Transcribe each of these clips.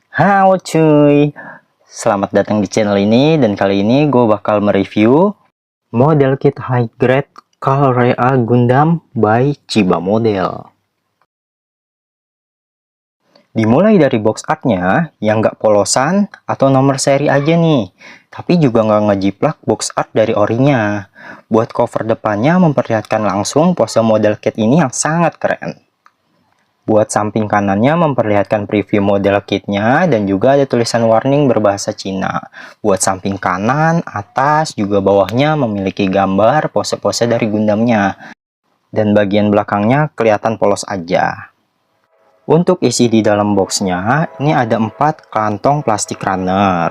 Halo cuy, selamat datang di channel ini, dan kali ini gue bakal mereview model kit high grade Calrea Gundam by Chiba Model. Dimulai dari box artnya yang nggak polosan atau nomor seri aja nih, tapi juga nggak ngejiplak box art dari orinya. Buat cover depannya memperlihatkan langsung pose model kit ini yang sangat keren. Buat samping kanannya memperlihatkan preview model kitnya dan juga ada tulisan warning berbahasa Cina. Buat samping kanan, atas, juga bawahnya memiliki gambar pose-pose dari Gundamnya. Dan bagian belakangnya kelihatan polos aja. Untuk isi di dalam boxnya, ini ada 4 kantong plastik runner.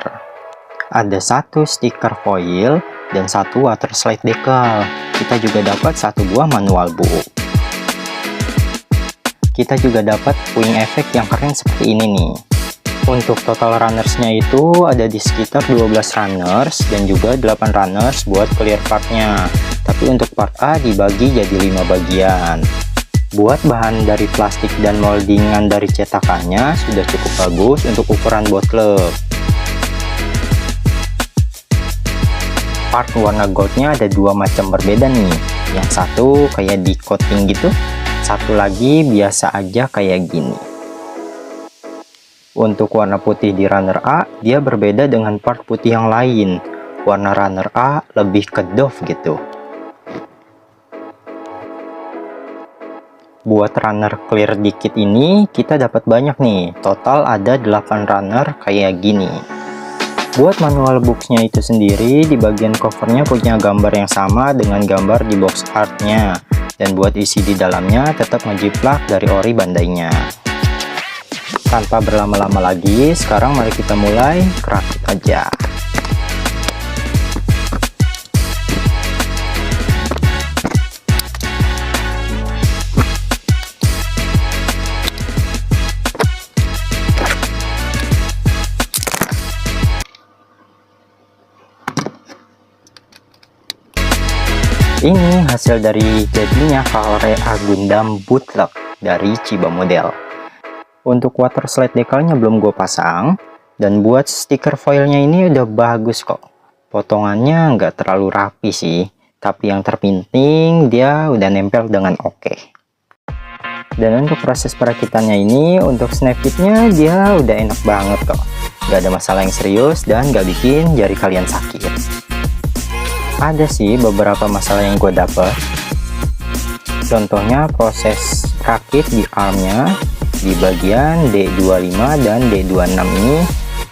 Ada 1 stiker foil dan 1 water slide decal. Kita juga dapat 1 buah manual book. Kita juga dapat puing efek yang keren seperti ini nih. Untuk total runnersnya itu ada di sekitar 12 runners dan juga 8 runners buat clear partnya. Tapi untuk part A dibagi jadi 5 bagian. Buat bahan dari plastik dan moldingan dari cetakannya sudah cukup bagus untuk ukuran botlek. Part warna goldnya ada 2 macam berbeda nih. Yang satu kayak di coating gitu, satu lagi biasa aja kayak gini. Untuk warna putih di runner A, dia berbeda dengan part putih yang lain. Warna runner A lebih ke doff gitu. Buat runner clear dikit ini, kita dapat banyak nih. Total ada 8 runner kayak gini. Buat manual boxnya itu sendiri, di bagian covernya punya gambar yang sama dengan gambar di box artnya. Dan buat isi di dalamnya tetap ngejiplak dari ori bandainya. Tanpa berlama-lama lagi, sekarang mari kita mulai kerakit aja. Ini hasil dari jadinya Calrea Gundam bootleg dari Chiba Model. Untuk water slide decalnya belum gue pasang, dan buat stiker foilnya ini udah bagus kok. Potongannya nggak terlalu rapi sih, tapi yang terpenting dia udah nempel dengan oke. Dan untuk proses perakitannya ini, untuk snap fitnya dia udah enak banget kok. Nggak ada masalah yang serius dan nggak bikin jari kalian sakit. Ada sih beberapa masalah yang gue dapet. Contohnya proses rakit di armnya di bagian D25 dan D26 ini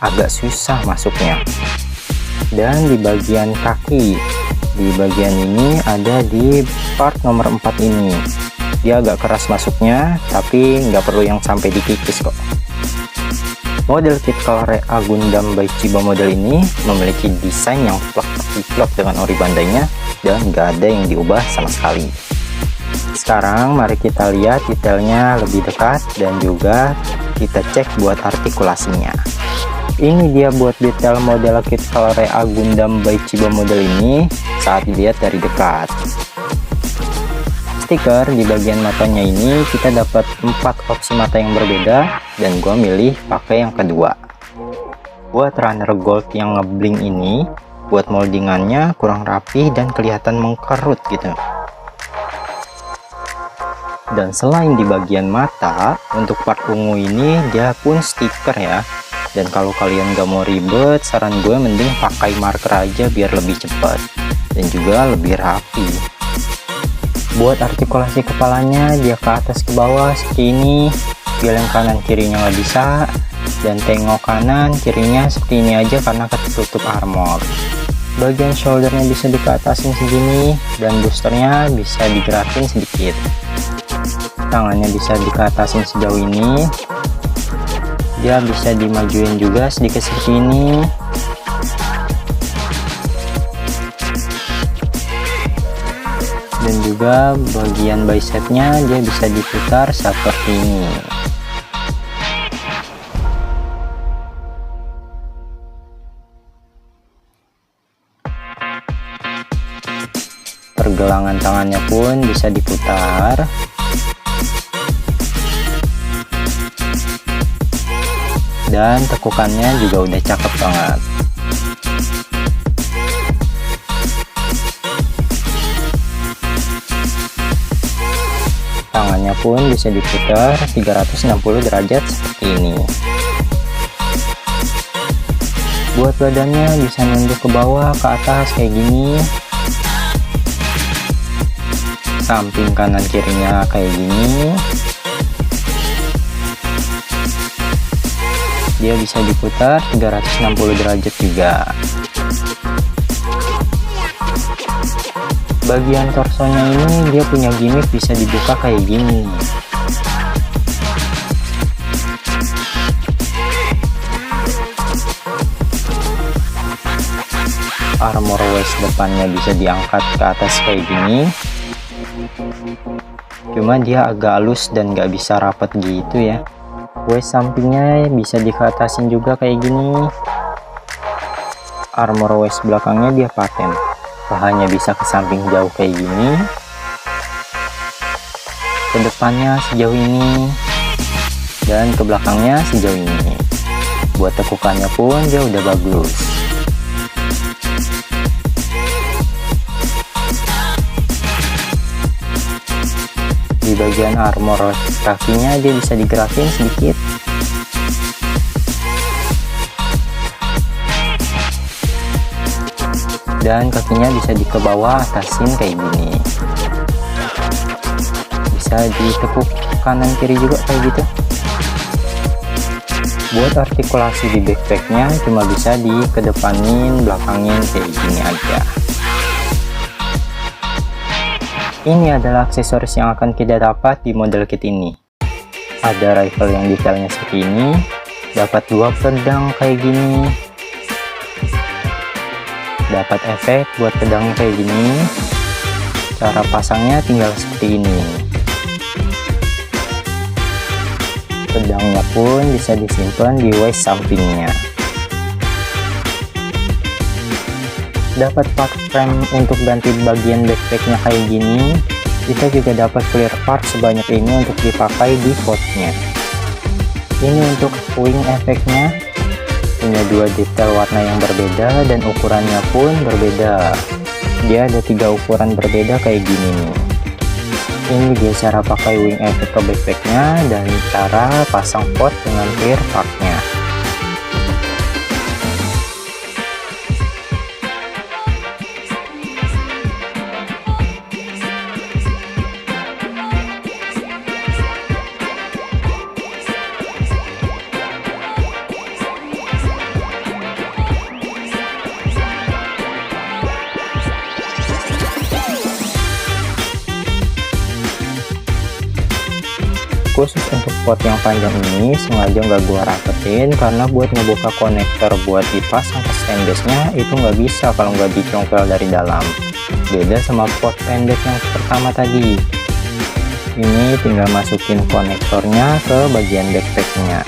agak susah masuknya. Dan di bagian kaki, di bagian ini ada di part nomor 4 ini, dia agak keras masuknya, tapi nggak perlu yang sampai dikikis kok. Model kit Calrea Gundam by Chiba Model ini memiliki desain yang plek dengan ori bandainya dan nggak ada yang diubah sama sekali. Sekarang mari kita lihat detailnya lebih dekat dan juga kita cek buat artikulasinya. Ini dia buat detail model kit Calrea Gundam by Chiba Model ini saat dilihat dari dekat. Stiker di bagian matanya ini kita dapat 4 opsi mata yang berbeda dan gua milih pakai yang kedua. Buat runner gold yang ngebling ini, buat moldingannya kurang rapi dan kelihatan mengkerut gitu. Dan selain di bagian mata, untuk part ungu ini dia pun stiker ya. Dan kalau kalian gak mau ribet, saran gue mending pakai marker aja biar lebih cepat dan juga lebih rapi. Buat artikulasi kepalanya dia ke atas ke bawah seperti ini, biar yang kanan kirinya nggak bisa, dan tengok kanan kirinya seperti ini aja karena ketutup armor. Bagian shouldernya bisa dikeatasin segini dan boosternya bisa digerakin sedikit. Tangannya bisa dikeatasin sejauh ini, dia bisa dimajuin juga sedikit seperti ini. Dan juga bagian bicepnya dia bisa diputar seperti ini. Pergelangan tangannya pun bisa diputar. dan tekukannya juga udah cakep banget. Tangannya pun bisa diputar 360 derajat seperti ini. Buat badannya bisa nunduk ke bawah, ke atas kayak gini. Samping kanan kirinya kayak gini. Dia bisa diputar 360 derajat juga. Bagian torsonya ini dia punya gimmick bisa dibuka kayak gini. Armor waist depannya bisa diangkat ke atas kayak gini. Cuma dia agak halus dan nggak bisa rapat gitu ya. Waist sampingnya bisa dikatasin juga kayak gini. Armor waist belakangnya dia paten. Pahanya bisa ke samping jauh kayak gini. Ke depannya sejauh ini. Dan ke belakangnya sejauh ini. Buat tekukannya pun dia udah bagus. Di bagian armor kakinya dia bisa digerakin sedikit. Dan kakinya bisa di ke bawah atasin kayak gini. Bisa ditekuk kanan kiri juga kayak gitu. Buat artikulasi di backpacknya cuma bisa di kedepanin, belakangin kayak gini aja. Ini adalah aksesoris yang akan kita dapat di model kit ini. Ada rifle yang detailnya seperti ini, dapat dua pedang kayak gini, dapat efek buat pedang kayak gini. Cara pasangnya tinggal seperti ini. Pedangnya pun bisa disimpan di waist sampingnya. Dapat part frame untuk ganti bagian backpacknya kayak gini. Kita juga dapat clear part sebanyak ini untuk dipakai di potnya. Ini untuk wing efeknya, punya dua detail warna yang berbeda dan ukurannya pun berbeda. Dia ada 3 ukuran berbeda kayak gini nih. Ini dia cara pakai wing efek ke backpacknya dan cara pasang pot dengan clear partnya. Khusus untuk pot yang panjang ini sengaja nggak gua rapetin karena buat ngebuka konektor buat dipasang ke standbase-nya itu nggak bisa kalau nggak dicongkel dari dalam. Beda sama pot pendek yang pertama tadi. Ini tinggal masukin konektornya ke bagian backpack-nya.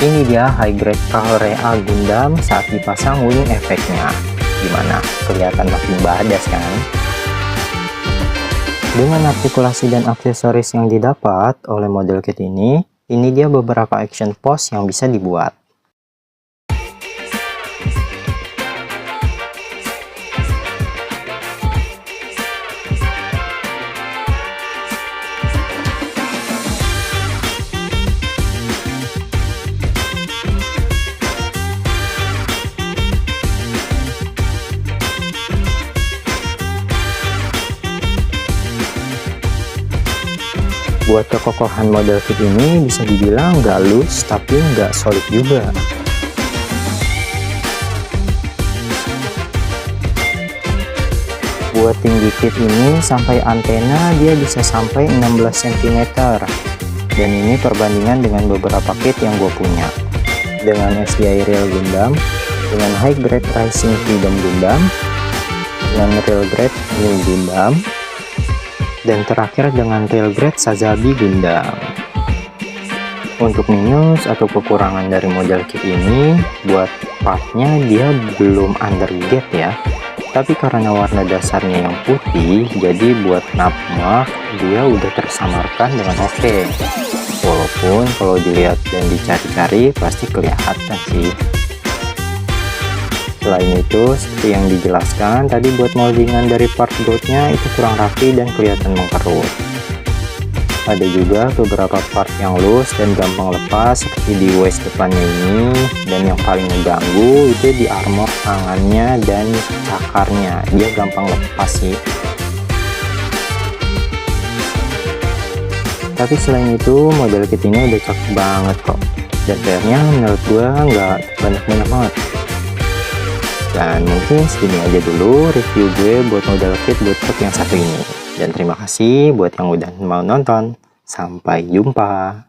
Ini dia high grade Calrea Gundam saat dipasang wing efeknya. Gimana? Kelihatan makin badass kan? Dengan artikulasi dan aksesoris yang didapat oleh model kit ini dia beberapa action pose yang bisa dibuat. Buat kekokohan model kit ini bisa dibilang nggak loose tapi nggak solid juga. Buat tinggi kit ini sampai antena dia bisa sampai 16 cm. Dan ini perbandingan dengan beberapa kit yang gue punya. Dengan SDI Real Gundam, dengan High Grade Rising Freedom Gundam, dengan Real Grade New Gundam, dan terakhir dengan Real Grade Sazabi Gundam. Untuk minus atau kekurangan dari model kit ini, buat partnya dia belum undergate ya. Tapi karena warna dasarnya yang putih, jadi buat napmak dia udah tersamarkan dengan oke. Walaupun kalau dilihat dan dicari-cari pasti kelihatan sih. Selain itu, seperti yang dijelaskan tadi, buat moldingan dari part goldnya itu kurang rapi dan kelihatan mengkerut. Ada juga beberapa part yang loose dan gampang lepas, seperti di waist depannya ini, dan yang paling mengganggu itu di armor tangannya dan cakarnya, dia gampang lepas sih. Tapi selain itu, model kit ini udah cakep banget kok, dan PR-nya menurut gua nggak banyak-banyak banget. Dan mungkin segini aja dulu review gue buat model kit bootcamp yang satu ini. Dan terima kasih buat yang udah mau nonton. Sampai jumpa.